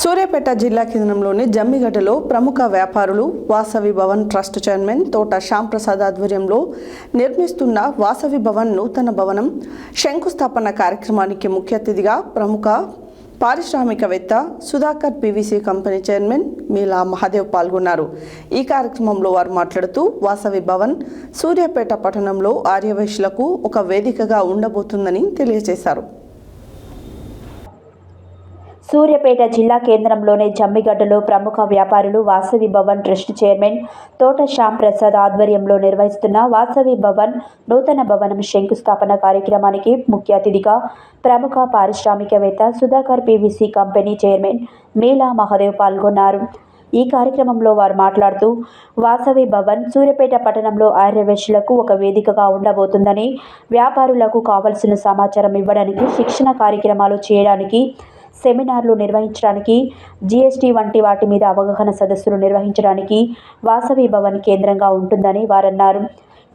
సూర్యాపేట జిల్లా కేంద్రంలోని జమ్మిగడ్డలో ప్రముఖ వ్యాపారులు వాసవి భవన్ ట్రస్ట్ చైర్మన్ తోట శ్యాంప్రసాద్ ఆధ్వర్యంలో నిర్మిస్తున్న వాసవి భవన్ నూతన భవనం శంకుస్థాపన కార్యక్రమానికి ముఖ్య అతిథిగా ప్రముఖ పారిశ్రామికవేత్త సుధాకర్ పీవీసీ కంపెనీ చైర్మన్ మీలా మహాదేవ్ పాల్గొన్నారు. ఈ కార్యక్రమంలో వారు మాట్లాడుతూ వాసవి భవన్ సూర్యాపేట పట్టణంలో ఆర్యవైశ్యులకు ఒక వేదికగా ఉండబోతుందని తెలియజేశారు. సూర్యాపేట జిల్లా కేంద్రంలోని జమ్మిగడ్డలో ప్రముఖ వ్యాపారులు వాసవి భవన్ ట్రస్ట్ చైర్మన్ తోట శ్యాంప్రసాద్ ఆధ్వర్యంలో నిర్వహిస్తున్న వాసవి భవన్ నూతన భవనం శంకుస్థాపన కార్యక్రమానికి ముఖ్య అతిథిగా ప్రముఖ పారిశ్రామికవేత్త సుధాకర్ పీవీసీ కంపెనీ చైర్మన్ మీలా మహాదేవ్ పాల్గొన్నారు. ఈ కార్యక్రమంలో వారు మాట్లాడుతూ వాసవి భవన్ సూర్యాపేట పట్టణంలో ఆర్యవైశ్యులకు ఒక వేదికగా ఉండబోతుందని, వ్యాపారులకు కావలసిన సమాచారం ఇవ్వడానికి, శిక్షణ కార్యక్రమాలు చేయడానికి, సెమినార్లు నిర్వహించడానికి, జీఎస్టీ వంటి వాటి మీద అవగాహన సదస్సులు నిర్వహించడానికి వాసవి భవన్ కేంద్రంగా ఉంటుందని వారన్నారు.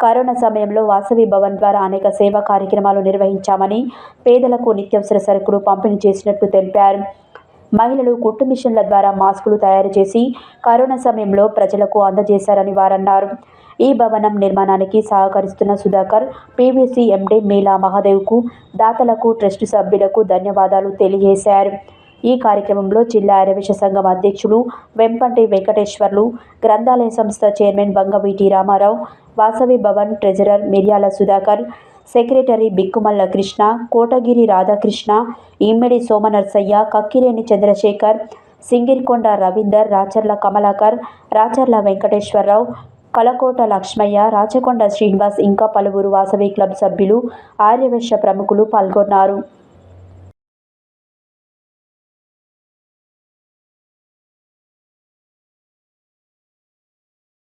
కరోనా సమయంలో వాసవి భవన్ ద్వారా అనేక సేవా కార్యక్రమాలు నిర్వహించామని, పేదలకు నిత్యావసర సరుకులు పంపిణీ చేసినట్లు తెలిపారు. మహిళలు కుట్టు మిషన్ల ద్వారా మాస్కులు తయారు చేసి కరోనా సమయంలో ప్రజలకు అందజేశారని వారన్నారు. ఈ భవనం నిర్మాణానికి సహకరిస్తున్న సుధాకర్ పీవీసీ ఎండీ మీలా మహాదేవ్కు, దాతలకు, ట్రస్ట్ సభ్యులకు ధన్యవాదాలు తెలియజేశారు. ఈ కార్యక్రమంలో జిల్లా ఆర్యవైశ్య సంఘం అధ్యక్షులు వెంపంటి వెంకటేశ్వర్లు, గ్రంథాలయ సంస్థ చైర్మన్ బంగవీటి రామారావు, వాసవి భవన్ ట్రెజరర్ మిర్యాల సుధాకర్, సెక్రటరీ బిక్కుమల్ల కృష్ణ, కోటగిరి రాధాకృష్ణ, ఇమ్మిడి సోమనర్సయ్య, కక్కిరేని చంద్రశేఖర్, సింగిరికొండ రవీందర్, రాచర్ల కమలాకర్, రాచర్ల వెంకటేశ్వరరావు, కలకోట లక్ష్మయ్య, రాచకొండ శ్రీనివాస్ ఇంకా పలువురు వాసవి క్లబ్ సభ్యులు, ఆర్యవైశ్య ప్రముఖులు పాల్గొన్నారు.